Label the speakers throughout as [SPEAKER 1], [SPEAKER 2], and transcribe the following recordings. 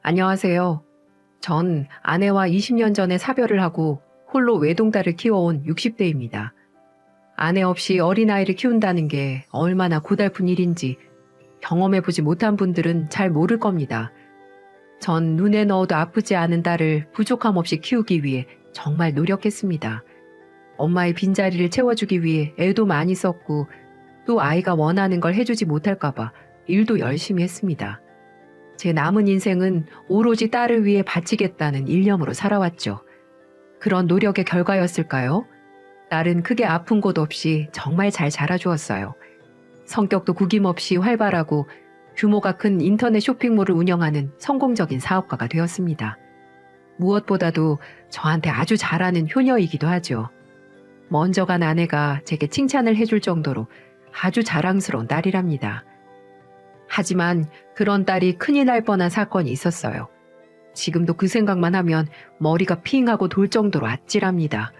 [SPEAKER 1] 안녕하세요. 전 아내와 20년 전에 사별을 하고 홀로 외동딸을 키워온 60대입니다. 아내 없이 어린아이를 키운다는 게 얼마나 고달픈 일인지 경험해보지 못한 분들은 잘 모를 겁니다. 전 눈에 넣어도 아프지 않은 딸을 부족함 없이 키우기 위해 정말 노력했습니다. 엄마의 빈자리를 채워주기 위해 애도 많이 썼고 또 아이가 원하는 걸 해주지 못할까봐 일도 열심히 했습니다. 제 남은 인생은 오로지 딸을 위해 바치겠다는 일념으로 살아왔죠. 그런 노력의 결과였을까요? 딸은 크게 아픈 곳 없이 정말 잘 자라주었어요. 성격도 구김없이 활발하고 규모가 큰 인터넷 쇼핑몰을 운영하는 성공적인 사업가가 되었습니다. 무엇보다도 저한테 아주 잘하는 효녀이기도 하죠. 먼저 간 아내가 제게 칭찬을 해줄 정도로 아주 자랑스러운 딸이랍니다. 하지만 그런 딸이 큰일 날 뻔한 사건이 있었어요. 지금도 그 생각만 하면 머리가 핑하고 돌 정도로 아찔합니다.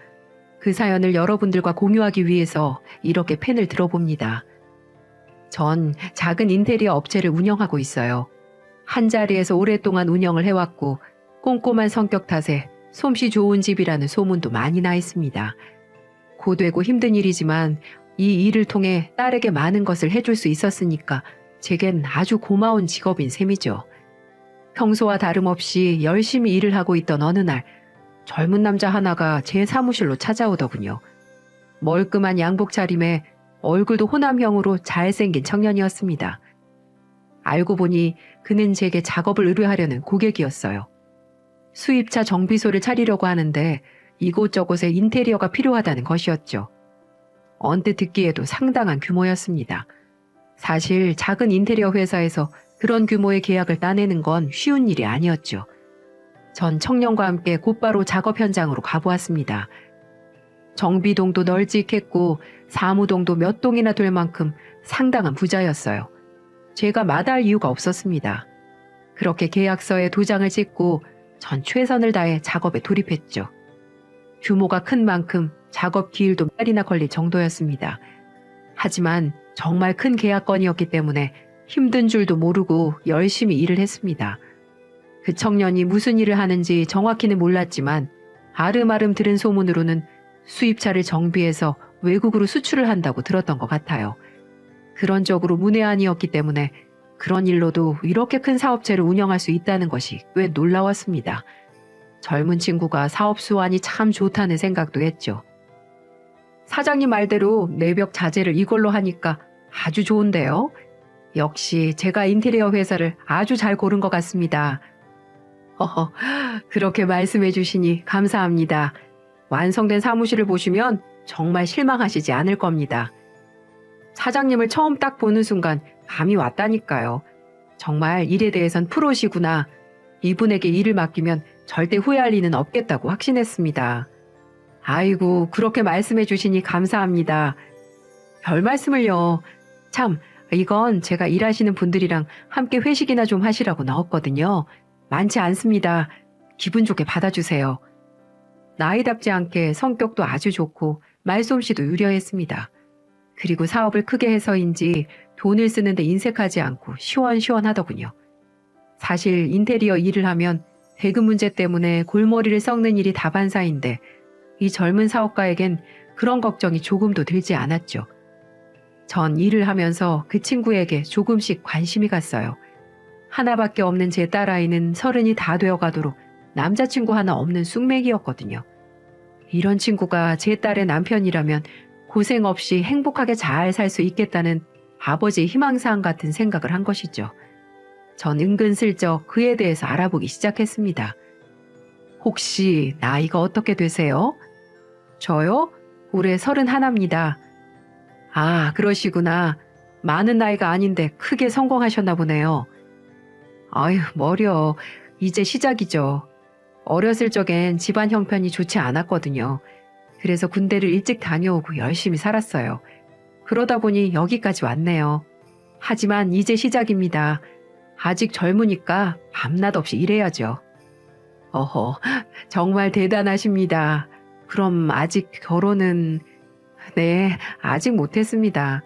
[SPEAKER 1] 그 사연을 여러분들과 공유하기 위해서 이렇게 펜을 들어봅니다. 전 작은 인테리어 업체를 운영하고 있어요. 한자리에서 오랫동안 운영을 해왔고 꼼꼼한 성격 탓에 솜씨 좋은 집이라는 소문도 많이 나 있습니다. 고되고 힘든 일이지만 이 일을 통해 딸에게 많은 것을 해줄 수 있었으니까 제겐 아주 고마운 직업인 셈이죠. 평소와 다름없이 열심히 일을 하고 있던 어느 날 젊은 남자 하나가 제 사무실로 찾아오더군요. 멀끔한 양복 차림에 얼굴도 호남형으로 잘생긴 청년이었습니다. 알고 보니 그는 제게 작업을 의뢰하려는 고객이었어요. 수입차 정비소를 차리려고 하는데 이곳저곳에 인테리어가 필요하다는 것이었죠. 언뜻 듣기에도 상당한 규모였습니다. 사실 작은 인테리어 회사에서 그런 규모의 계약을 따내는 건 쉬운 일이 아니었죠. 전 청년과 함께 곧바로 작업 현장으로 가보았습니다. 정비동도 널찍했고 사무동도 몇 동이나 될 만큼 상당한 부자였어요. 제가 마다할 이유가 없었습니다. 그렇게 계약서에 도장을 찍고 전 최선을 다해 작업에 돌입했죠. 규모가 큰 만큼 작업 기일도 몇 달이나 걸릴 정도였습니다. 하지만 정말 큰 계약건이었기 때문에 힘든 줄도 모르고 열심히 일을 했습니다. 그 청년이 무슨 일을 하는지 정확히는 몰랐지만 아름아름 들은 소문으로는 수입차를 정비해서 외국으로 수출을 한다고 들었던 것 같아요. 그런 쪽으로 문외한이었기 때문에 그런 일로도 이렇게 큰 사업체를 운영할 수 있다는 것이 꽤 놀라웠습니다. 젊은 친구가 사업 수완이 참 좋다는 생각도 했죠. 사장님 말대로 내벽 자재를 이걸로 하니까 아주 좋은데요. 역시 제가 인테리어 회사를 아주 잘 고른 것 같습니다. 그렇게 말씀해 주시니 감사합니다. 완성된 사무실을 보시면 정말 실망하시지 않을 겁니다. 사장님을 처음 딱 보는 순간 감이 왔다니까요. 정말 일에 대해선 프로시구나. 이분에게 일을 맡기면 절대 후회할 리는 없겠다고 확신했습니다. 아이고, 그렇게 말씀해 주시니 감사합니다. 별 말씀을요. 참, 이건 제가 일하시는 분들이랑 함께 회식이나 좀 하시라고 넣었거든요. 많지 않습니다. 기분 좋게 받아주세요. 나이답지 않게 성격도 아주 좋고 말솜씨도 유려했습니다. 그리고 사업을 크게 해서인지 돈을 쓰는데 인색하지 않고 시원시원하더군요. 사실 인테리어 일을 하면 배급 문제 때문에 골머리를 썩는 일이 다반사인데 이 젊은 사업가에겐 그런 걱정이 조금도 들지 않았죠. 전 일을 하면서 그 친구에게 조금씩 관심이 갔어요. 하나밖에 없는 제 딸아이는 30이 다 되어가도록 남자친구 하나 없는 쑥맥이었거든요. 이런 친구가 제 딸의 남편이라면 고생 없이 행복하게 잘 살 수 있겠다는 아버지의 희망사항 같은 생각을 한 것이죠. 전 은근슬쩍 그에 대해서 알아보기 시작했습니다. 혹시 나이가 어떻게 되세요? 저요? 올해 31입니다. 아, 그러시구나. 많은 나이가 아닌데 크게 성공하셨나 보네요. 아유, 머려. 이제 시작이죠. 어렸을 적엔 집안 형편이 좋지 않았거든요. 그래서 군대를 일찍 다녀오고 열심히 살았어요. 그러다 보니 여기까지 왔네요. 하지만 이제 시작입니다. 아직 젊으니까 밤낮 없이 일해야죠. 정말 대단하십니다. 그럼 아직 결혼은... 네, 아직 못했습니다.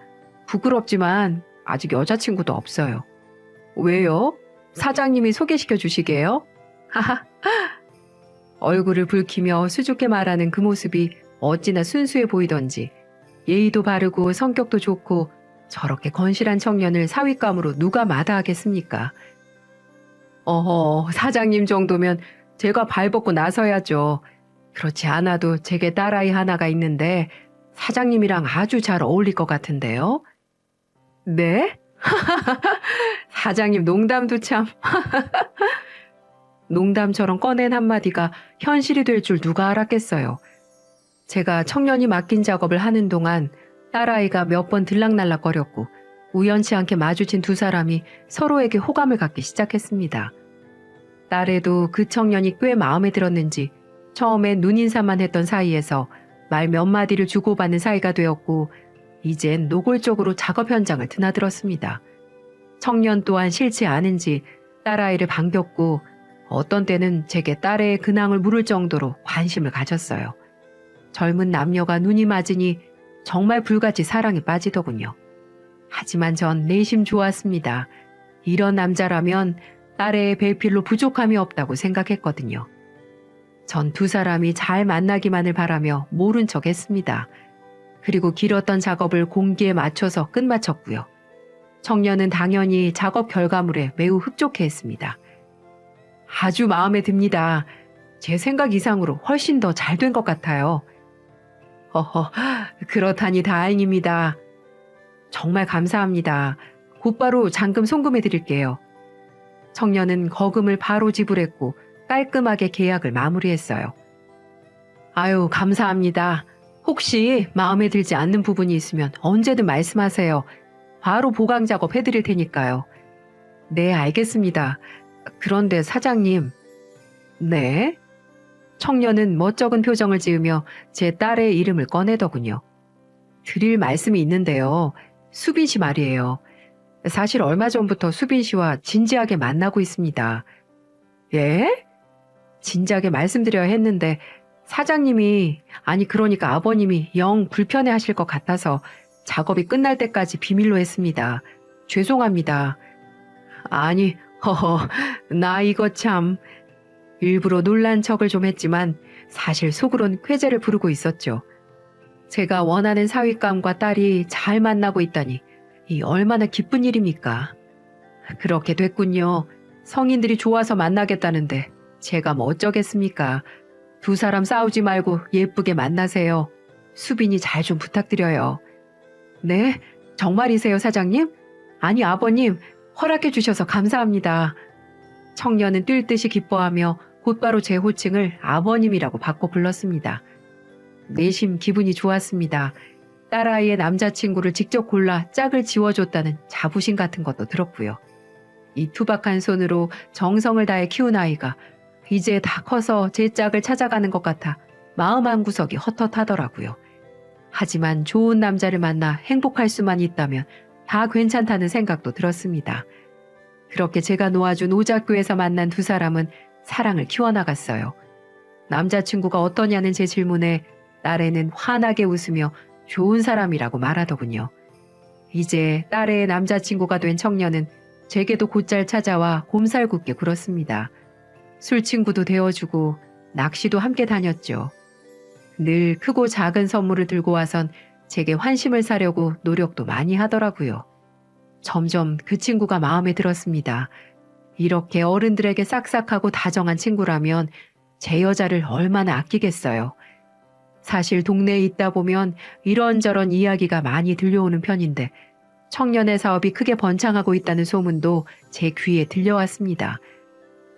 [SPEAKER 1] 부끄럽지만 아직 여자친구도 없어요. 왜요? 사장님이 소개시켜 주시게요? 하하. 얼굴을 붉히며 수줍게 말하는 그 모습이 어찌나 순수해 보이던지 예의도 바르고 성격도 좋고 저렇게 건실한 청년을 사윗감으로 누가 마다하겠습니까? 어허, 사장님 정도면 제가 발벗고 나서야죠. 그렇지 않아도 제게 딸아이 하나가 있는데 사장님이랑 아주 잘 어울릴 것 같은데요? 네? 사장님 농담도 참. 농담처럼 꺼낸 한마디가 현실이 될 줄 누가 알았겠어요. 제가 청년이 맡긴 작업을 하는 동안 딸아이가 몇 번 들락날락거렸고 우연치 않게 마주친 두 사람이 서로에게 호감을 갖기 시작했습니다. 딸애도 그 청년이 꽤 마음에 들었는지 처음엔 눈인사만 했던 사이에서 말 몇 마디를 주고받는 사이가 되었고 이젠 노골적으로 작업 현장을 드나들었습니다. 청년 또한 싫지 않은지 딸아이를 반겼고 어떤 때는 제게 딸애의 근황을 물을 정도로 관심을 가졌어요. 젊은 남녀가 눈이 맞으니 정말 불같이 사랑에 빠지더군요. 하지만 전 내심 좋았습니다. 이런 남자라면 딸애의 배필로 부족함이 없다고 생각했거든요. 전 두 사람이 잘 만나기만을 바라며 모른 척 했습니다. 그리고 길었던 작업을 공기에 맞춰서 끝마쳤고요. 청년은 당연히 작업 결과물에 매우 흡족해했습니다. 아주 마음에 듭니다. 제 생각 이상으로 훨씬 더 잘 된 것 같아요. 허허, 그렇다니 다행입니다. 정말 감사합니다. 곧바로 잔금 송금해 드릴게요. 청년은 거금을 바로 지불했고 깔끔하게 계약을 마무리했어요. 아유, 감사합니다. 혹시 마음에 들지 않는 부분이 있으면 언제든 말씀하세요. 바로 보강 작업 해드릴 테니까요. 네, 알겠습니다. 그런데 사장님. 네? 청년은 멋쩍은 표정을 지으며 제 딸의 이름을 꺼내더군요. 드릴 말씀이 있는데요. 수빈 씨 말이에요. 사실 얼마 전부터 수빈 씨와 진지하게 만나고 있습니다. 예? 진지하게 말씀드려야 했는데 사장님이, 아니 그러니까 아버님이 영 불편해 하실 것 같아서 작업이 끝날 때까지 비밀로 했습니다. 죄송합니다. 아니, 허허, 나 이거 참. 일부러 놀란 척을 좀 했지만 사실 속으론 쾌재를 부르고 있었죠. 제가 원하는 사윗감과 딸이 잘 만나고 있다니 이 얼마나 기쁜 일입니까? 그렇게 됐군요. 성인들이 좋아서 만나겠다는데 제가 뭐 어쩌겠습니까? 두 사람 싸우지 말고 예쁘게 만나세요. 수빈이 잘 좀 부탁드려요. 네? 정말이세요, 사장님? 아니, 아버님, 허락해 주셔서 감사합니다. 청년은 뛸 듯이 기뻐하며 곧바로 제 호칭을 아버님이라고 바꿔 불렀습니다. 내심 기분이 좋았습니다. 딸아이의 남자친구를 직접 골라 짝을 지워줬다는 자부심 같은 것도 들었고요. 이 투박한 손으로 정성을 다해 키운 아이가 이제 다 커서 제 짝을 찾아가는 것 같아 마음 한구석이 헛헛하더라고요. 하지만 좋은 남자를 만나 행복할 수만 있다면 다 괜찮다는 생각도 들었습니다. 그렇게 제가 놓아준 오작교에서 만난 두 사람은 사랑을 키워나갔어요. 남자친구가 어떠냐는 제 질문에 딸애는 환하게 웃으며 좋은 사람이라고 말하더군요. 이제 딸애의 남자친구가 된 청년은 제게도 곧잘 찾아와 곰살궂게 굴었습니다. 술친구도 되어주고 낚시도 함께 다녔죠. 늘 크고 작은 선물을 들고 와선 제게 환심을 사려고 노력도 많이 하더라고요. 점점 그 친구가 마음에 들었습니다. 이렇게 어른들에게 싹싹하고 다정한 친구라면 제 여자를 얼마나 아끼겠어요. 사실 동네에 있다 보면 이런저런 이야기가 많이 들려오는 편인데 청년의 사업이 크게 번창하고 있다는 소문도 제 귀에 들려왔습니다.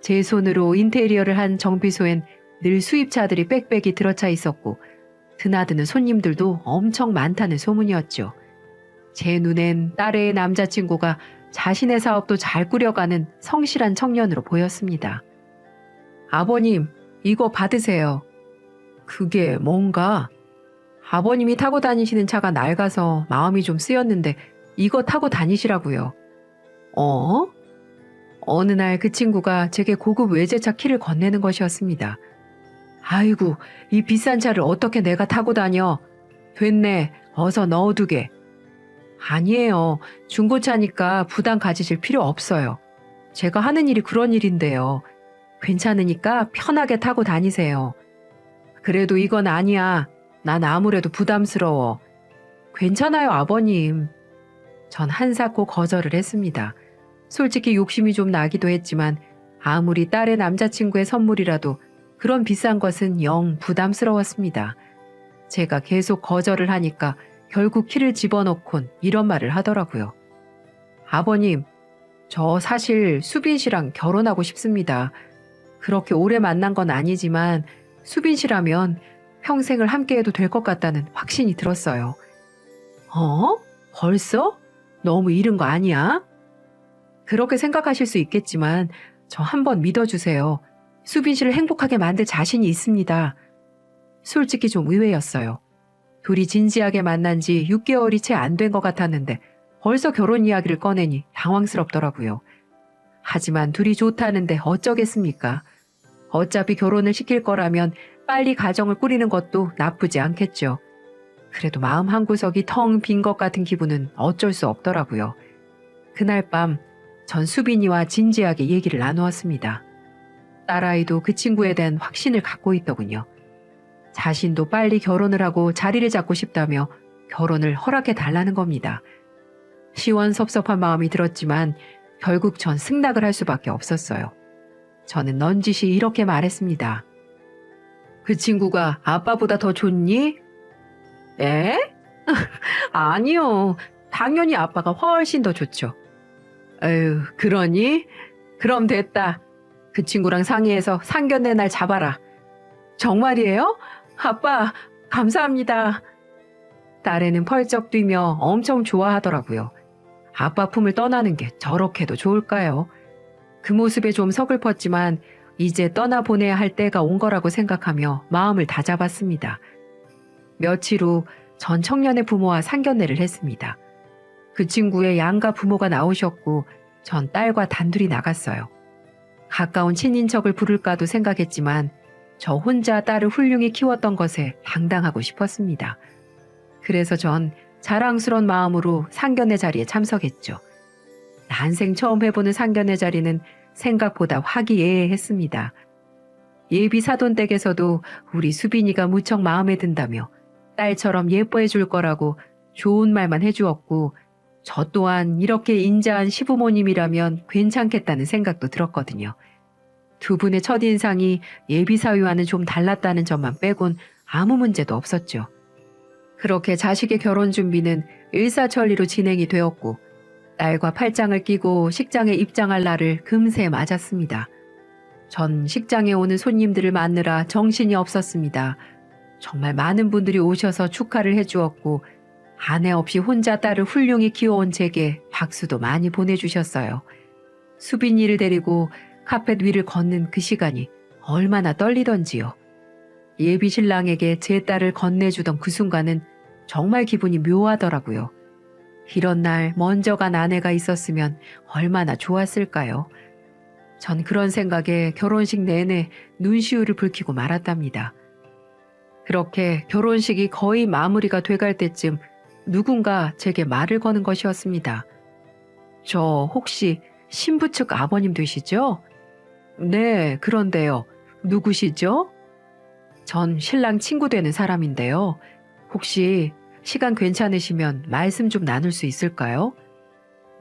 [SPEAKER 1] 제 손으로 인테리어를 한 정비소엔 늘 수입차들이 빽빽이 들어차 있었고 드나드는 손님들도 엄청 많다는 소문이었죠. 제 눈엔 딸의 남자친구가 자신의 사업도 잘 꾸려가는 성실한 청년으로 보였습니다. 아버님, 이거 받으세요. 그게 뭔가? 아버님이 타고 다니시는 차가 낡아서 마음이 좀 쓰였는데 이거 타고 다니시라고요. 어? 어느 날 그 친구가 제게 고급 외제차 키를 건네는 것이었습니다. 아이고, 이 비싼 차를 어떻게 내가 타고 다녀? 됐네, 어서 넣어두게. 아니에요. 중고차니까 부담 가지실 필요 없어요. 제가 하는 일이 그런 일인데요. 괜찮으니까 편하게 타고 다니세요. 그래도 이건 아니야. 난 아무래도 부담스러워. 괜찮아요, 아버님. 전 한사코 거절을 했습니다. 솔직히 욕심이 좀 나기도 했지만 아무리 딸의 남자친구의 선물이라도 그런 비싼 것은 영 부담스러웠습니다. 제가 계속 거절을 하니까 결국 키를 집어넣곤 이런 말을 하더라고요. 아버님, 저 사실 수빈 씨랑 결혼하고 싶습니다. 그렇게 오래 만난 건 아니지만 수빈 씨라면 평생을 함께해도 될 것 같다는 확신이 들었어요. 어? 벌써? 너무 이른 거 아니야? 그렇게 생각하실 수 있겠지만 저 한번 믿어주세요. 수빈 씨를 행복하게 만들 자신이 있습니다. 솔직히 좀 의외였어요. 둘이 진지하게 만난 지 6개월이 채 안 된 것 같았는데 벌써 결혼 이야기를 꺼내니 당황스럽더라고요. 하지만 둘이 좋다는데 어쩌겠습니까? 어차피 결혼을 시킬 거라면 빨리 가정을 꾸리는 것도 나쁘지 않겠죠. 그래도 마음 한구석이 텅 빈 것 같은 기분은 어쩔 수 없더라고요. 그날 밤 전 수빈이와 진지하게 얘기를 나누었습니다. 딸아이도 그 친구에 대한 확신을 갖고 있더군요. 자신도 빨리 결혼을 하고 자리를 잡고 싶다며 결혼을 허락해 달라는 겁니다. 시원섭섭한 마음이 들었지만 결국 전 승낙을 할 수밖에 없었어요. 저는 넌지시 이렇게 말했습니다. 그 친구가 아빠보다 더 좋니? 에? 아니요. 당연히 아빠가 훨씬 더 좋죠. 에휴, 그러니? 그럼 됐다. 그 친구랑 상의해서 상견례 날 잡아라. 정말이에요? 아빠, 감사합니다. 딸애는 펄쩍 뛰며 엄청 좋아하더라고요. 아빠 품을 떠나는 게 저렇게도 좋을까요? 그 모습에 좀 서글펐지만 이제 떠나보내야 할 때가 온 거라고 생각하며 마음을 다잡았습니다. 며칠 후 전 청년의 부모와 상견례를 했습니다. 그 친구의 양가 부모가 나오셨고 전 딸과 단둘이 나갔어요. 가까운 친인척을 부를까도 생각했지만 저 혼자 딸을 훌륭히 키웠던 것에 당당하고 싶었습니다. 그래서 전 자랑스러운 마음으로 상견례 자리에 참석했죠. 난생 처음 해보는 상견례 자리는 생각보다 화기애애했습니다. 예비 사돈댁에서도 우리 수빈이가 무척 마음에 든다며 딸처럼 예뻐해 줄 거라고 좋은 말만 해주었고 저 또한 이렇게 인자한 시부모님이라면 괜찮겠다는 생각도 들었거든요. 두 분의 첫인상이 예비 사위와는 좀 달랐다는 점만 빼곤 아무 문제도 없었죠. 그렇게 자식의 결혼 준비는 일사천리로 진행이 되었고 딸과 팔짱을 끼고 식장에 입장할 날을 금세 맞았습니다. 전 식장에 오는 손님들을 맞느라 정신이 없었습니다. 정말 많은 분들이 오셔서 축하를 해주었고 아내 없이 혼자 딸을 훌륭히 키워온 제게 박수도 많이 보내주셨어요. 수빈이를 데리고 카펫 위를 걷는 그 시간이 얼마나 떨리던지요. 예비 신랑에게 제 딸을 건네주던 그 순간은 정말 기분이 묘하더라고요. 이런 날 먼저 간 아내가 있었으면 얼마나 좋았을까요? 전 그런 생각에 결혼식 내내 눈시울을 붉히고 말았답니다. 그렇게 결혼식이 거의 마무리가 돼갈 때쯤 누군가 제게 말을 거는 것이었습니다. 저 혹시 신부 측 아버님 되시죠? 네, 그런데요. 누구시죠? 전 신랑 친구 되는 사람인데요. 혹시 시간 괜찮으시면 말씀 좀 나눌 수 있을까요?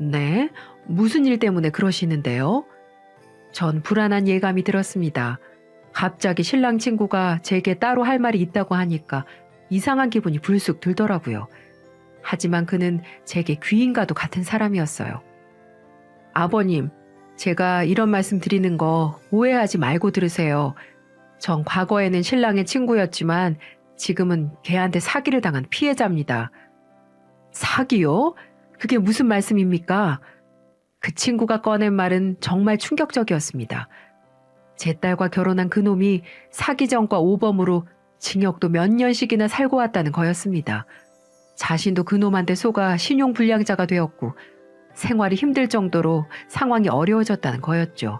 [SPEAKER 1] 네, 무슨 일 때문에 그러시는데요? 전 불안한 예감이 들었습니다. 갑자기 신랑 친구가 제게 따로 할 말이 있다고 하니까 이상한 기분이 불쑥 들더라고요. 하지만 그는 제게 귀인과도 같은 사람이었어요. 아버님, 제가 이런 말씀 드리는 거 오해하지 말고 들으세요. 전 과거에는 신랑의 친구였지만 지금은 걔한테 사기를 당한 피해자입니다. 사기요? 그게 무슨 말씀입니까? 그 친구가 꺼낸 말은 정말 충격적이었습니다. 제 딸과 결혼한 그놈이 사기전과 오범으로 징역도 몇 년씩이나 살고 왔다는 거였습니다. 자신도 그놈한테 속아 신용불량자가 되었고 생활이 힘들 정도로 상황이 어려워졌다는 거였죠.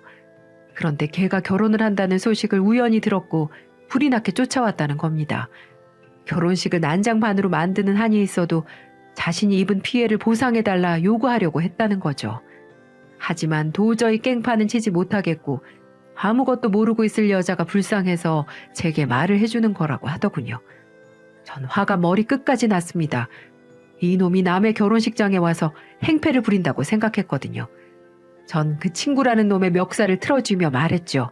[SPEAKER 1] 그런데 걔가 결혼을 한다는 소식을 우연히 들었고 불이 나게 쫓아왔다는 겁니다. 결혼식을 난장판으로 만드는 한이 있어도 자신이 입은 피해를 보상해달라 요구하려고 했다는 거죠. 하지만 도저히 깽판은 치지 못하겠고 아무것도 모르고 있을 여자가 불쌍해서 제게 말을 해주는 거라고 하더군요. 전 화가 머리 끝까지 났습니다. 이놈이 남의 결혼식장에 와서 행패를 부린다고 생각했거든요. 전 그 친구라는 놈의 멱살을 틀어쥐며 말했죠.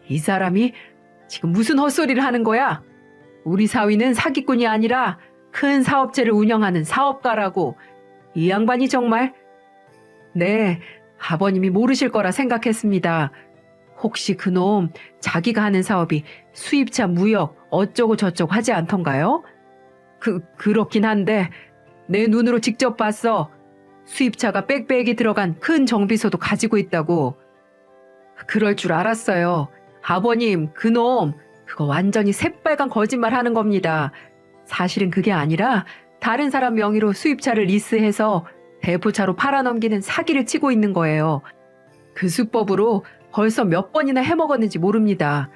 [SPEAKER 1] 이 사람이 지금 무슨 헛소리를 하는 거야? 우리 사위는 사기꾼이 아니라 큰 사업체를 운영하는 사업가라고. 이 양반이 정말... 네, 아버님이 모르실 거라 생각했습니다. 혹시 그놈 자기가 하는 사업이 수입차 무역 어쩌고 저쩌고 하지 않던가요? 그렇긴 한데 내 눈으로 직접 봤어. 수입차가 빽빽이 들어간 큰 정비소도 가지고 있다고. 그럴 줄 알았어요. 아버님, 그놈 그거 완전히 새빨간 거짓말 하는 겁니다. 사실은 그게 아니라 다른 사람 명의로 수입차를 리스해서 대포차로 팔아넘기는 사기를 치고 있는 거예요. 그 수법으로 벌써 몇 번이나 해먹었는지 모릅니다.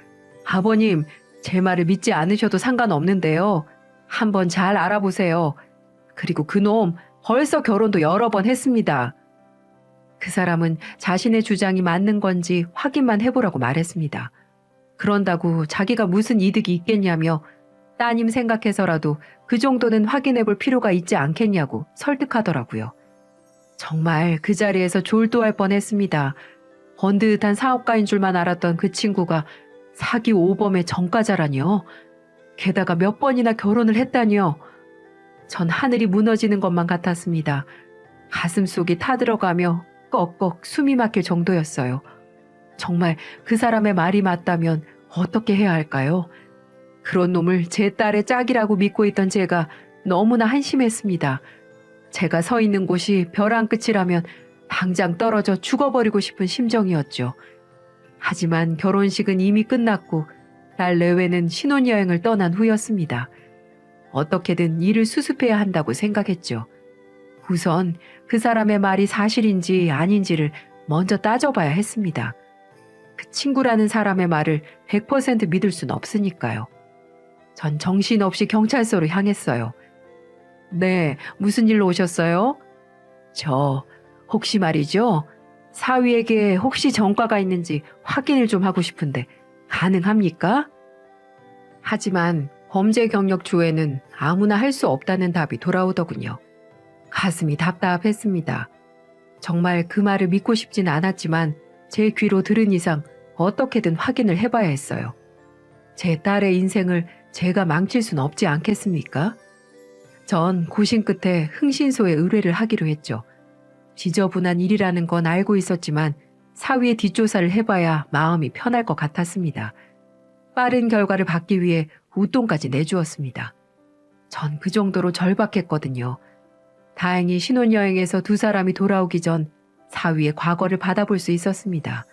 [SPEAKER 1] 아버님, 제 말을 믿지 않으셔도 상관없는데요. 한번 잘 알아보세요. 그리고 그놈 벌써 결혼도 여러 번 했습니다. 그 사람은 자신의 주장이 맞는 건지 확인만 해보라고 말했습니다. 그런다고 자기가 무슨 이득이 있겠냐며 따님 생각해서라도 그 정도는 확인해 볼 필요가 있지 않겠냐고 설득하더라고요. 정말 그 자리에서 졸도할 뻔했습니다. 번듯한 사업가인 줄만 알았던 그 친구가 사기 오범의 전과자라니요. 게다가 몇 번이나 결혼을 했다니요. 전 하늘이 무너지는 것만 같았습니다. 가슴속이 타들어가며 꺽꺽 숨이 막힐 정도였어요. 정말 그 사람의 말이 맞다면 어떻게 해야 할까요? 그런 놈을 제 딸의 짝이라고 믿고 있던 제가 너무나 한심했습니다. 제가 서 있는 곳이 벼랑 끝이라면 당장 떨어져 죽어버리고 싶은 심정이었죠. 하지만 결혼식은 이미 끝났고 딸 내외는 신혼여행을 떠난 후였습니다. 어떻게든 일을 수습해야 한다고 생각했죠. 우선 그 사람의 말이 사실인지 아닌지를 먼저 따져봐야 했습니다. 그 친구라는 사람의 말을 100% 믿을 순 없으니까요. 전 정신없이 경찰서로 향했어요. 네, 무슨 일로 오셨어요? 저 혹시 말이죠. 사위에게 혹시 전과가 있는지 확인을 좀 하고 싶은데 가능합니까? 하지만 범죄 경력 조회는 아무나 할 수 없다는 답이 돌아오더군요. 가슴이 답답했습니다. 정말 그 말을 믿고 싶진 않았지만 제 귀로 들은 이상 어떻게든 확인을 해봐야 했어요. 제 딸의 인생을 제가 망칠 순 없지 않겠습니까? 전 고심 끝에 흥신소에 의뢰를 하기로 했죠. 지저분한 일이라는 건 알고 있었지만 사위의 뒷조사를 해봐야 마음이 편할 것 같았습니다. 빠른 결과를 받기 위해 웃돈까지 내주었습니다. 전 그 정도로 절박했거든요. 다행히 신혼여행에서 두 사람이 돌아오기 전 사위의 과거를 받아볼 수 있었습니다.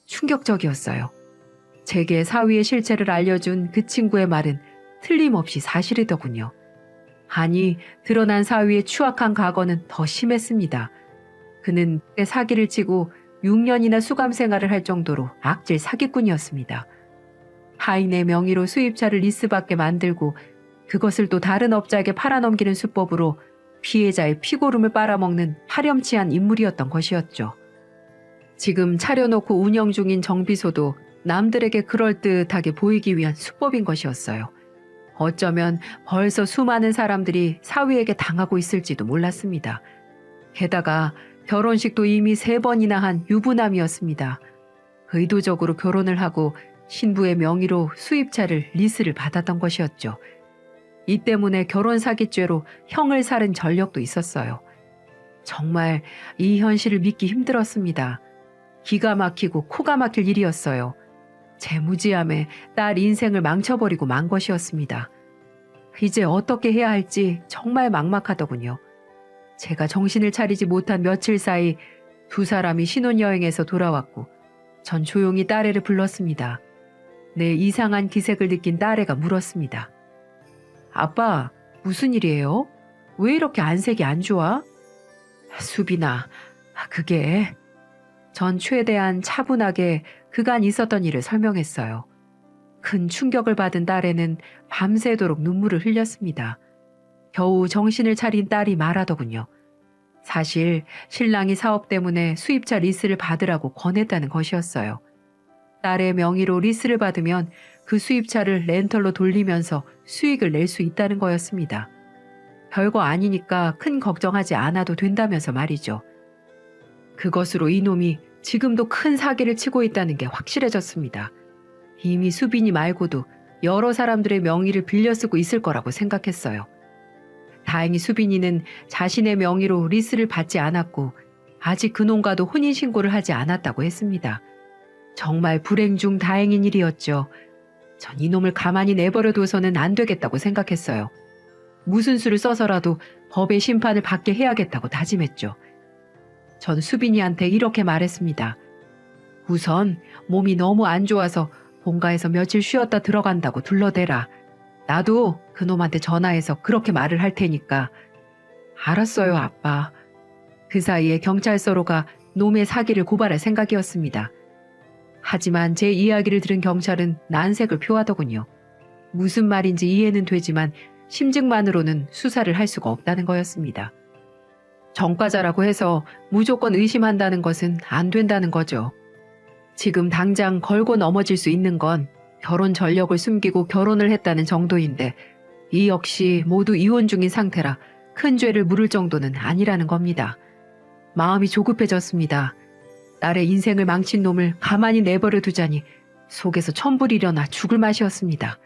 [SPEAKER 1] 충격적이었어요. 제게 사위의 실체를 알려준 그 친구의 말은 틀림없이 사실이더군요. 아니, 드러난 사위의 추악한 과거는 더 심했습니다. 그는 때 사기를 치고 6년이나 수감 생활을 할 정도로 악질 사기꾼이었습니다. 하인의 명의로 수입차를 리스받게 만들고 그것을 또 다른 업자에게 팔아넘기는 수법으로 피해자의 피고름을 빨아먹는 파렴치한 인물이었던 것이었죠. 지금 차려놓고 운영 중인 정비소도 남들에게 그럴듯하게 보이기 위한 수법인 것이었어요. 어쩌면 벌써 수많은 사람들이 사위에게 당하고 있을지도 몰랐습니다. 게다가 결혼식도 이미 3번이나 한 유부남이었습니다. 의도적으로 결혼을 하고 신부의 명의로 수입차를 리스를 받았던 것이었죠. 이 때문에 결혼 사기죄로 형을 살은 전력도 있었어요. 정말 이 현실을 믿기 힘들었습니다. 기가 막히고 코가 막힐 일이었어요. 제 무지함에 딸 인생을 망쳐버리고 만 것이었습니다. 이제 어떻게 해야 할지 정말 막막하더군요. 제가 정신을 차리지 못한 며칠 사이 두 사람이 신혼여행에서 돌아왔고 전 조용히 딸애를 불렀습니다. 내 이상한 기색을 느낀 딸애가 물었습니다. 아빠, 무슨 일이에요? 왜 이렇게 안색이 안 좋아? 수빈아, 그게... 전 최대한 차분하게 그간 있었던 일을 설명했어요. 큰 충격을 받은 딸애는 밤새도록 눈물을 흘렸습니다. 겨우 정신을 차린 딸이 말하더군요. 사실 신랑이 사업 때문에 수입차 리스를 받으라고 권했다는 것이었어요. 딸의 명의로 리스를 받으면 그 수입차를 렌털로 돌리면서 수익을 낼 수 있다는 거였습니다. 별거 아니니까 큰 걱정하지 않아도 된다면서 말이죠. 그것으로 이놈이 지금도 큰 사기를 치고 있다는 게 확실해졌습니다. 이미 수빈이 말고도 여러 사람들의 명의를 빌려 쓰고 있을 거라고 생각했어요. 다행히 수빈이는 자신의 명의로 리스를 받지 않았고 아직 그놈과도 혼인신고를 하지 않았다고 했습니다. 정말 불행 중 다행인 일이었죠. 전 이놈을 가만히 내버려둬서는 안 되겠다고 생각했어요. 무슨 수를 써서라도 법의 심판을 받게 해야겠다고 다짐했죠. 전 수빈이한테 이렇게 말했습니다. 우선 몸이 너무 안 좋아서 본가에서 며칠 쉬었다 들어간다고 둘러대라. 나도 그놈한테 전화해서 그렇게 말을 할 테니까. 알았어요, 아빠. 그 사이에 경찰서로 가 놈의 사기를 고발할 생각이었습니다. 하지만 제 이야기를 들은 경찰은 난색을 표하더군요. 무슨 말인지 이해는 되지만 심증만으로는 수사를 할 수가 없다는 거였습니다. 전과자라고 해서 무조건 의심한다는 것은 안 된다는 거죠. 지금 당장 걸고 넘어질 수 있는 건 결혼 전력을 숨기고 결혼을 했다는 정도인데 이 역시 모두 이혼 중인 상태라 큰 죄를 물을 정도는 아니라는 겁니다. 마음이 조급해졌습니다. 딸의 인생을 망친 놈을 가만히 내버려 두자니 속에서 천불이 일어나 죽을 맛이었습니다.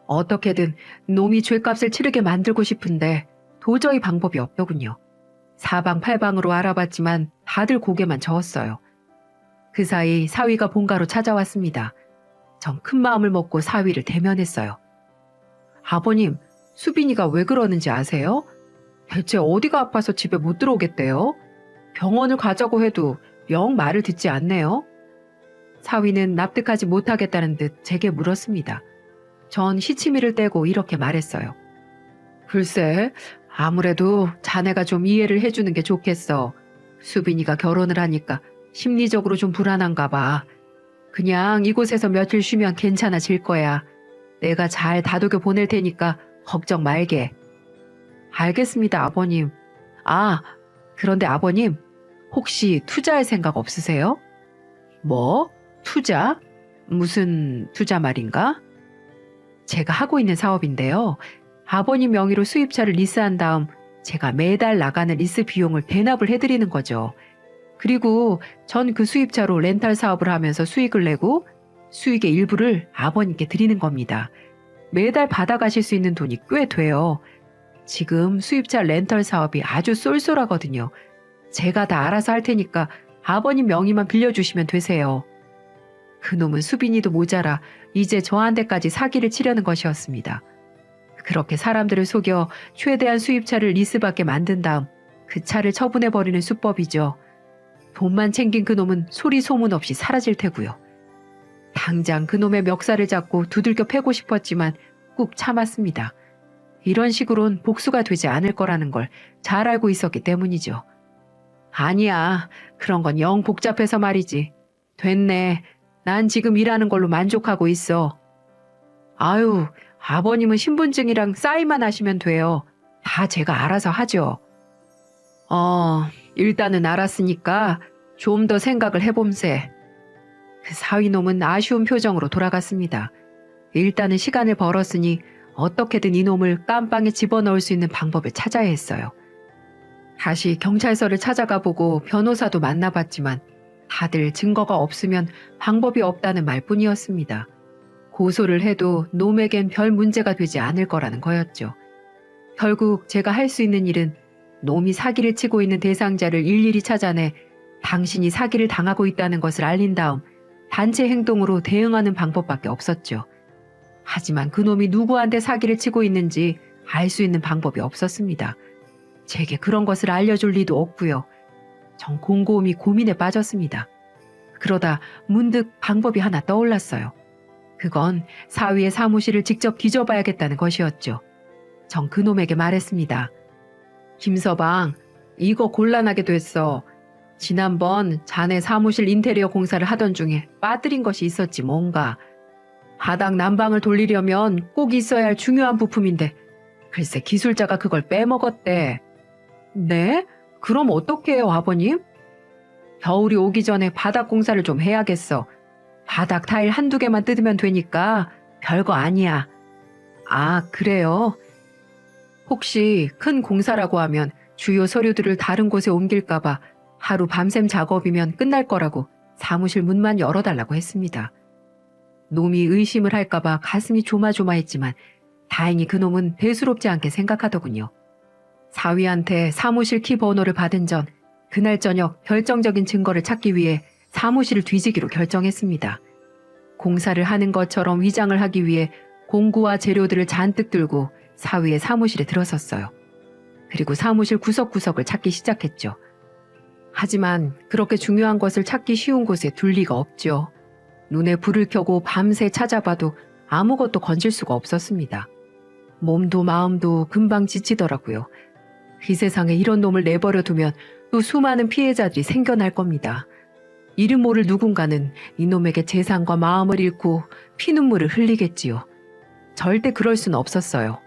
[SPEAKER 1] 어떻게든 놈이 죗값을 치르게 만들고 싶은데 도저히 방법이 없더군요. 사방팔방으로 알아봤지만 다들 고개만 저었어요. 그 사이 사위가 본가로 찾아왔습니다. 전 큰 마음을 먹고 사위를 대면했어요. 아버님, 수빈이가 왜 그러는지 아세요? 대체 어디가 아파서 집에 못 들어오겠대요? 병원을 가자고 해도 영 말을 듣지 않네요. 사위는 납득하지 못하겠다는 듯 제게 물었습니다. 전 시치미를 떼고 이렇게 말했어요. 글쎄, 아무래도 자네가 좀 이해를 해주는 게 좋겠어. 수빈이가 결혼을 하니까 심리적으로 좀 불안한가 봐. 그냥 이곳에서 며칠 쉬면 괜찮아질 거야. 내가 잘 다독여 보낼 테니까 걱정 말게. 알겠습니다, 아버님. 아, 그런데 아버님, 혹시 투자할 생각 없으세요? 뭐? 투자? 무슨 투자 말인가? 제가 하고 있는 사업인데요. 아버님 명의로 수입차를 리스한 다음 제가 매달 나가는 리스 비용을 대납을 해드리는 거죠. 그리고 전 그 수입차로 렌탈 사업을 하면서 수익을 내고 수익의 일부를 아버님께 드리는 겁니다. 매달 받아가실 수 있는 돈이 꽤 돼요. 지금 수입차 렌털 사업이 아주 쏠쏠하거든요. 제가 다 알아서 할 테니까 아버님 명의만 빌려주시면 되세요. 그놈은 수빈이도 모자라 이제 저한테까지 사기를 치려는 것이었습니다. 그렇게 사람들을 속여 최대한 수입차를 리스받게 만든 다음 그 차를 처분해버리는 수법이죠. 돈만 챙긴 그놈은 소리 소문 없이 사라질 테고요. 당장 그놈의 멱살을 잡고 두들겨 패고 싶었지만 꾹 참았습니다. 이런 식으론 복수가 되지 않을 거라는 걸 잘 알고 있었기 때문이죠. 아니야, 그런 건 영 복잡해서 말이지. 됐네. 난 지금 일하는 걸로 만족하고 있어. 아유, 아버님은 신분증이랑 사인만 하시면 돼요. 다 제가 알아서 하죠. 일단은 알았으니까 좀 더 생각을 해봄세. 그 사위놈은 아쉬운 표정으로 돌아갔습니다. 일단은 시간을 벌었으니 어떻게든 이놈을 깜빵에 집어넣을 수 있는 방법을 찾아야 했어요. 다시 경찰서를 찾아가 보고 변호사도 만나봤지만 다들 증거가 없으면 방법이 없다는 말뿐이었습니다. 고소를 해도 놈에겐 별 문제가 되지 않을 거라는 거였죠. 결국 제가 할 수 있는 일은 놈이 사기를 치고 있는 대상자를 일일이 찾아내 당신이 사기를 당하고 있다는 것을 알린 다음 단체 행동으로 대응하는 방법밖에 없었죠. 하지만 그놈이 누구한테 사기를 치고 있는지 알 수 있는 방법이 없었습니다. 제게 그런 것을 알려줄 리도 없고요. 전 곰곰이 고민에 빠졌습니다. 그러다 문득 방법이 하나 떠올랐어요. 그건 사위의 사무실을 직접 뒤져봐야겠다는 것이었죠. 전 그놈에게 말했습니다. 김서방, 이거 곤란하게 됐어. 지난번 자네 사무실 인테리어 공사를 하던 중에 빠뜨린 것이 있었지 뭔가. 바닥 난방을 돌리려면 꼭 있어야 할 중요한 부품인데 글쎄 기술자가 그걸 빼먹었대. 네? 그럼 어떻게 해요, 아버님? 겨울이 오기 전에 바닥 공사를 좀 해야겠어. 바닥 타일 한두 개만 뜯으면 되니까 별거 아니야. 아, 그래요? 혹시 큰 공사라고 하면 주요 서류들을 다른 곳에 옮길까봐 하루 밤샘 작업이면 끝날 거라고 사무실 문만 열어달라고 했습니다. 놈이 의심을 할까봐 가슴이 조마조마했지만 다행히 그놈은 대수롭지 않게 생각하더군요. 사위한테 사무실 키 번호를 받은 전 그날 저녁 결정적인 증거를 찾기 위해 사무실을 뒤지기로 결정했습니다. 공사를 하는 것처럼 위장을 하기 위해 공구와 재료들을 잔뜩 들고 사위의 사무실에 들어섰어요. 그리고 사무실 구석구석을 찾기 시작했죠. 하지만 그렇게 중요한 것을 찾기 쉬운 곳에 둘 리가 없죠. 눈에 불을 켜고 밤새 찾아봐도 아무것도 건질 수가 없었습니다. 몸도 마음도 금방 지치더라고요. 이 세상에 이런 놈을 내버려 두면 또 수많은 피해자들이 생겨날 겁니다. 이름 모를 누군가는 이놈에게 재산과 마음을 잃고 피눈물을 흘리겠지요. 절대 그럴 수는 없었어요.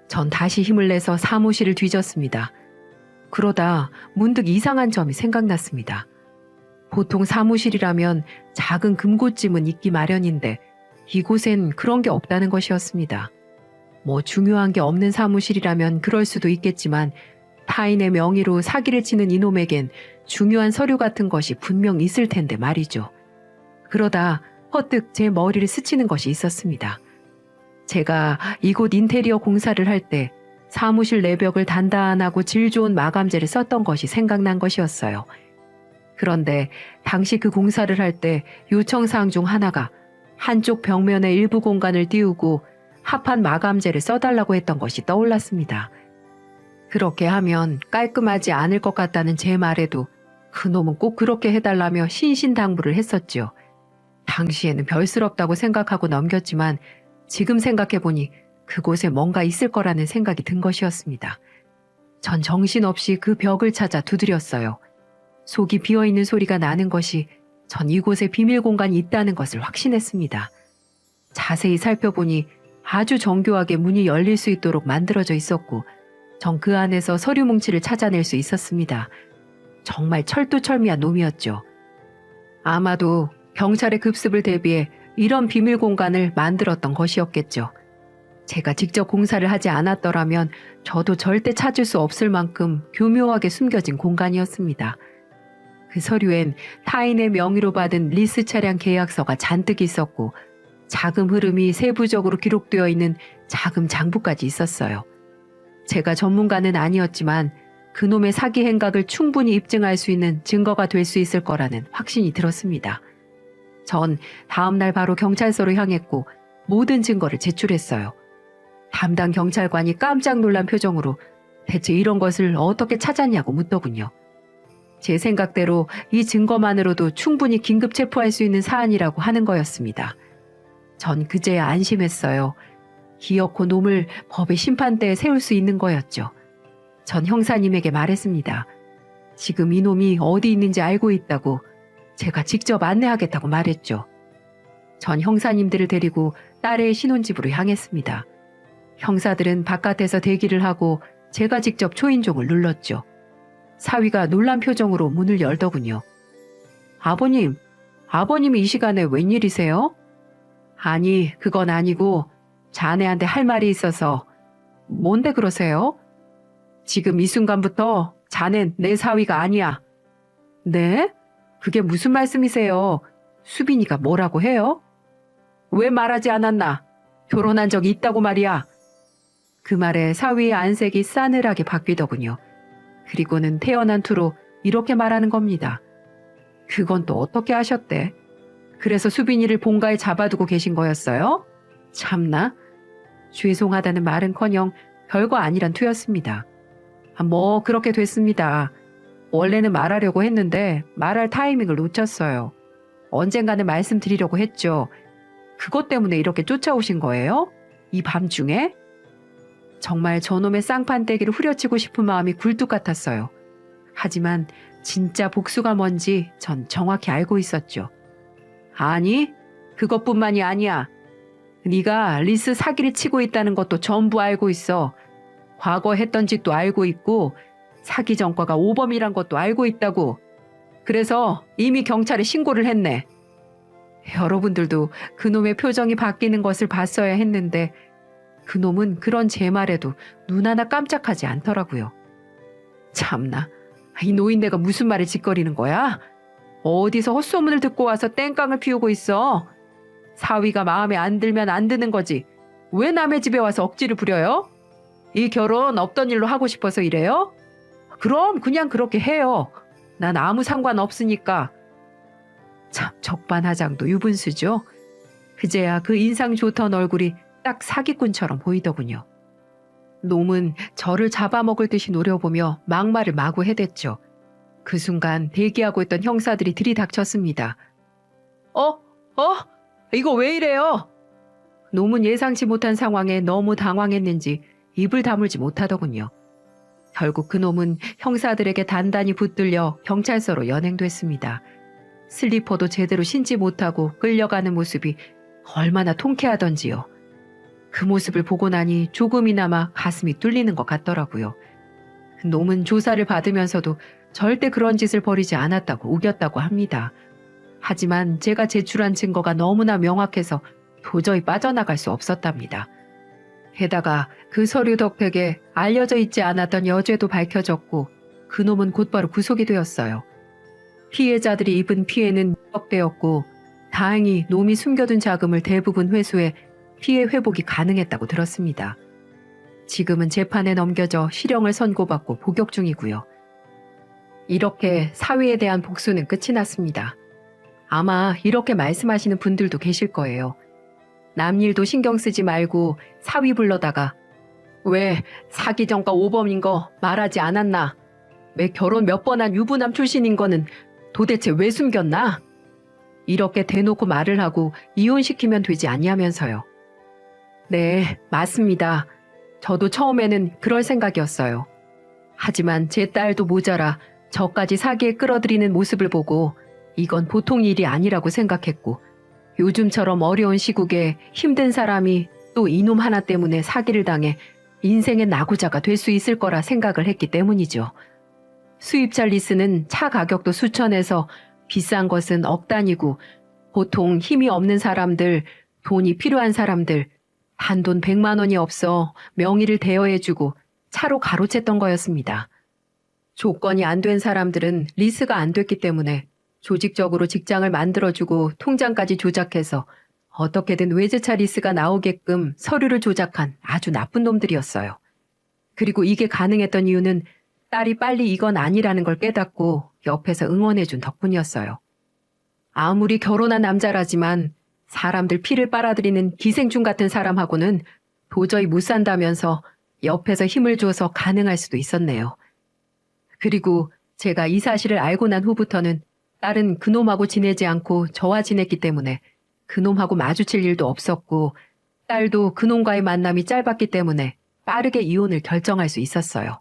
[SPEAKER 1] 전 다시 힘을 내서 사무실을 뒤졌습니다. 그러다 문득 이상한 점이 생각났습니다. 보통 사무실이라면 작은 금고짐은 있기 마련인데 이곳엔 그런 게 없다는 것이었습니다. 뭐 중요한 게 없는 사무실이라면 그럴 수도 있겠지만 타인의 명의로 사기를 치는 이놈에겐 중요한 서류 같은 것이 분명 있을 텐데 말이죠. 그러다 퍼뜩 제 머리를 스치는 것이 있었습니다. 제가 이곳 인테리어 공사를 할 때 사무실 내벽을 단단하고 질 좋은 마감재를 썼던 것이 생각난 것이었어요. 그런데 당시 그 공사를 할 때 요청사항 중 하나가 한쪽 벽면의 일부 공간을 띄우고 합한 마감재를 써달라고 했던 것이 떠올랐습니다. 그렇게 하면 깔끔하지 않을 것 같다는 제 말에도 그놈은 꼭 그렇게 해달라며 신신당부를 했었죠. 당시에는 별스럽다고 생각하고 넘겼지만 지금 생각해보니 그곳에 뭔가 있을 거라는 생각이 든 것이었습니다. 전 정신없이 그 벽을 찾아 두드렸어요. 속이 비어있는 소리가 나는 것이 전 이곳에 비밀 공간이 있다는 것을 확신했습니다. 자세히 살펴보니 아주 정교하게 문이 열릴 수 있도록 만들어져 있었고 전 그 안에서 서류 뭉치를 찾아낼 수 있었습니다. 정말 철두철미한 놈이었죠. 아마도 경찰의 급습을 대비해 이런 비밀 공간을 만들었던 것이었겠죠. 제가 직접 공사를 하지 않았더라면 저도 절대 찾을 수 없을 만큼 교묘하게 숨겨진 공간이었습니다. 그 서류엔 타인의 명의로 받은 리스 차량 계약서가 잔뜩 있었고 자금 흐름이 세부적으로 기록되어 있는 자금 장부까지 있었어요. 제가 전문가는 아니었지만 그놈의 사기 행각을 충분히 입증할 수 있는 증거가 될 수 있을 거라는 확신이 들었습니다. 전 다음날 바로 경찰서로 향했고 모든 증거를 제출했어요. 담당 경찰관이 깜짝 놀란 표정으로 대체 이런 것을 어떻게 찾았냐고 묻더군요. 제 생각대로 이 증거만으로도 충분히 긴급 체포할 수 있는 사안이라고 하는 거였습니다. 전 그제야 안심했어요. 기어코 놈을 법의 심판대에 세울 수 있는 거였죠. 전 형사님에게 말했습니다. 지금 이놈이 어디 있는지 알고 있다고 제가 직접 안내하겠다고 말했죠. 전 형사님들을 데리고 딸의 신혼집으로 향했습니다. 형사들은 바깥에서 대기를 하고 제가 직접 초인종을 눌렀죠. 사위가 놀란 표정으로 문을 열더군요. 아버님이 이 시간에 웬일이세요? 아니, 그건 아니고 자네한테 할 말이 있어서. 뭔데 그러세요? 지금 이 순간부터 자넨 내 사위가 아니야. 네? 그게 무슨 말씀이세요? 수빈이가 뭐라고 해요? 왜 말하지 않았나? 결혼한 적이 있다고 말이야. 그 말에 사위의 안색이 싸늘하게 바뀌더군요. 그리고는 태어난 투로 이렇게 말하는 겁니다. 그건 또 어떻게 하셨대? 그래서 수빈이를 본가에 잡아두고 계신 거였어요? 참나. 죄송하다는 말은커녕 별거 아니란 투였습니다. 뭐 그렇게 됐습니다. 원래는 말하려고 했는데 말할 타이밍을 놓쳤어요. 언젠가는 말씀드리려고 했죠. 그것 때문에 이렇게 쫓아오신 거예요? 이 밤중에? 정말 저놈의 쌍판떼기를 후려치고 싶은 마음이 굴뚝 같았어요. 하지만 진짜 복수가 뭔지 전 정확히 알고 있었죠. 아니, 그것뿐만이 아니야. 네가 리스 사기를 치고 있다는 것도 전부 알고 있어. 과거 했던 짓도 알고 있고 사기 전과가 오범이란 것도 알고 있다고. 그래서 이미 경찰에 신고를 했네. 여러분들도 그놈의 표정이 바뀌는 것을 봤어야 했는데 그놈은 그런 제 말에도 눈 하나 깜짝하지 않더라고요. 참나, 이 노인네가 무슨 말을 짓거리는 거야? 어디서 헛소문을 듣고 와서 땡깡을 피우고 있어. 사위가 마음에 안 들면 안 드는 거지. 왜 남의 집에 와서 억지를 부려요? 이 결혼 없던 일로 하고 싶어서 이래요? 그럼 그냥 그렇게 해요. 난 아무 상관 없으니까. 참 적반하장도 유분수죠. 그제야 그 인상 좋던 얼굴이 딱 사기꾼처럼 보이더군요. 놈은 저를 잡아먹을 듯이 노려보며 막말을 마구 해댔죠. 그 순간 대기하고 있던 형사들이 들이닥쳤습니다. 이거 왜 이래요? 놈은 예상치 못한 상황에 너무 당황했는지 입을 다물지 못하더군요. 결국 그놈은 형사들에게 단단히 붙들려 경찰서로 연행됐습니다. 슬리퍼도 제대로 신지 못하고 끌려가는 모습이 얼마나 통쾌하던지요. 그 모습을 보고 나니 조금이나마 가슴이 뚫리는 것 같더라고요. 놈은 조사를 받으면서도 절대 그런 짓을 벌이지 않았다고 우겼다고 합니다. 하지만 제가 제출한 증거가 너무나 명확해서 도저히 빠져나갈 수 없었답니다. 게다가 그 서류 덕택에 알려져 있지 않았던 여죄도 밝혀졌고 그놈은 곧바로 구속이 되었어요. 피해자들이 입은 피해는 억대였고 다행히 놈이 숨겨둔 자금을 대부분 회수해 피해 회복이 가능했다고 들었습니다. 지금은 재판에 넘겨져 실형을 선고받고 복역 중이고요. 이렇게 사위에 대한 복수는 끝이 났습니다. 아마 이렇게 말씀하시는 분들도 계실 거예요. 남 일도 신경 쓰지 말고 사위 불러다가 왜 사기 전과 오범인 거 말하지 않았나? 왜 결혼 몇 번 한 유부남 출신인 거는 도대체 왜 숨겼나? 이렇게 대놓고 말을 하고 이혼시키면 되지 않냐면서요. 네, 맞습니다. 저도 처음에는 그럴 생각이었어요. 하지만 제 딸도 모자라 저까지 사기에 끌어들이는 모습을 보고 이건 보통 일이 아니라고 생각했고 요즘처럼 어려운 시국에 힘든 사람이 또 이놈 하나 때문에 사기를 당해 인생의 낙오자가 될 수 있을 거라 생각을 했기 때문이죠. 수입차 리스는 차 가격도 수천에서 비싼 것은 억 단위고 보통 힘이 없는 사람들, 돈이 필요한 사람들, 단돈 100만 원이 없어 명의를 대여해주고 차로 가로챘던 거였습니다. 조건이 안 된 사람들은 리스가 안 됐기 때문에 조직적으로 직장을 만들어주고 통장까지 조작해서 어떻게든 외제차 리스가 나오게끔 서류를 조작한 아주 나쁜 놈들이었어요. 그리고 이게 가능했던 이유는 딸이 빨리 이건 아니라는 걸 깨닫고 옆에서 응원해준 덕분이었어요. 아무리 결혼한 남자라지만 사람들 피를 빨아들이는 기생충 같은 사람하고는 도저히 못 산다면서 옆에서 힘을 줘서 가능할 수도 있었네요. 그리고 제가 이 사실을 알고 난 후부터는 딸은 그놈하고 지내지 않고 저와 지냈기 때문에 그놈하고 마주칠 일도 없었고 딸도 그놈과의 만남이 짧았기 때문에 빠르게 이혼을 결정할 수 있었어요.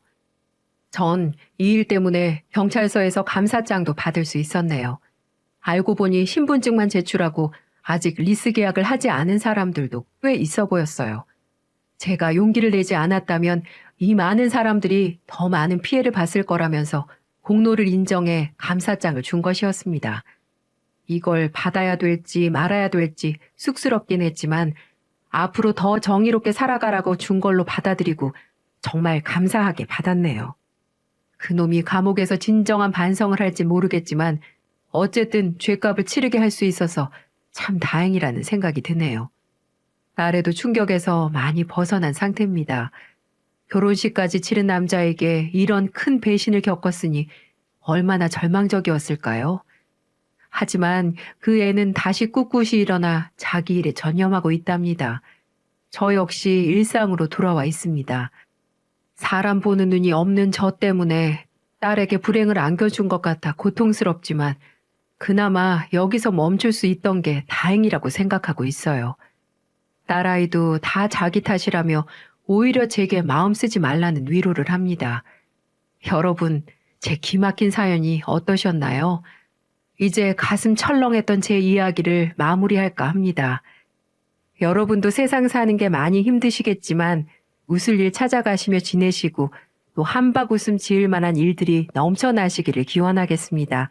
[SPEAKER 1] 전 이 일 때문에 경찰서에서 감사장도 받을 수 있었네요. 알고 보니 신분증만 제출하고 아직 리스 계약을 하지 않은 사람들도 꽤 있어 보였어요. 제가 용기를 내지 않았다면 이 많은 사람들이 더 많은 피해를 봤을 거라면서 공로를 인정해 감사장을 준 것이었습니다. 이걸 받아야 될지 말아야 될지 쑥스럽긴 했지만 앞으로 더 정의롭게 살아가라고 준 걸로 받아들이고 정말 감사하게 받았네요. 그놈이 감옥에서 진정한 반성을 할지 모르겠지만 어쨌든 죗값을 치르게 할 수 있어서 참 다행이라는 생각이 드네요. 딸에도 충격에서 많이 벗어난 상태입니다. 결혼식까지 치른 남자에게 이런 큰 배신을 겪었으니 얼마나 절망적이었을까요? 하지만 그 애는 다시 꿋꿋이 일어나 자기 일에 전념하고 있답니다. 저 역시 일상으로 돌아와 있습니다. 사람 보는 눈이 없는 저 때문에 딸에게 불행을 안겨준 것 같아 고통스럽지만 그나마 여기서 멈출 수 있던 게 다행이라고 생각하고 있어요. 딸아이도 다 자기 탓이라며 오히려 제게 마음 쓰지 말라는 위로를 합니다. 여러분, 제 기막힌 사연이 어떠셨나요? 이제 가슴 철렁했던 제 이야기를 마무리할까 합니다. 여러분도 세상 사는 게 많이 힘드시겠지만 웃을 일 찾아가시며 지내시고 또 또 한박 웃음 지을 만한 일들이 넘쳐나시기를 기원하겠습니다.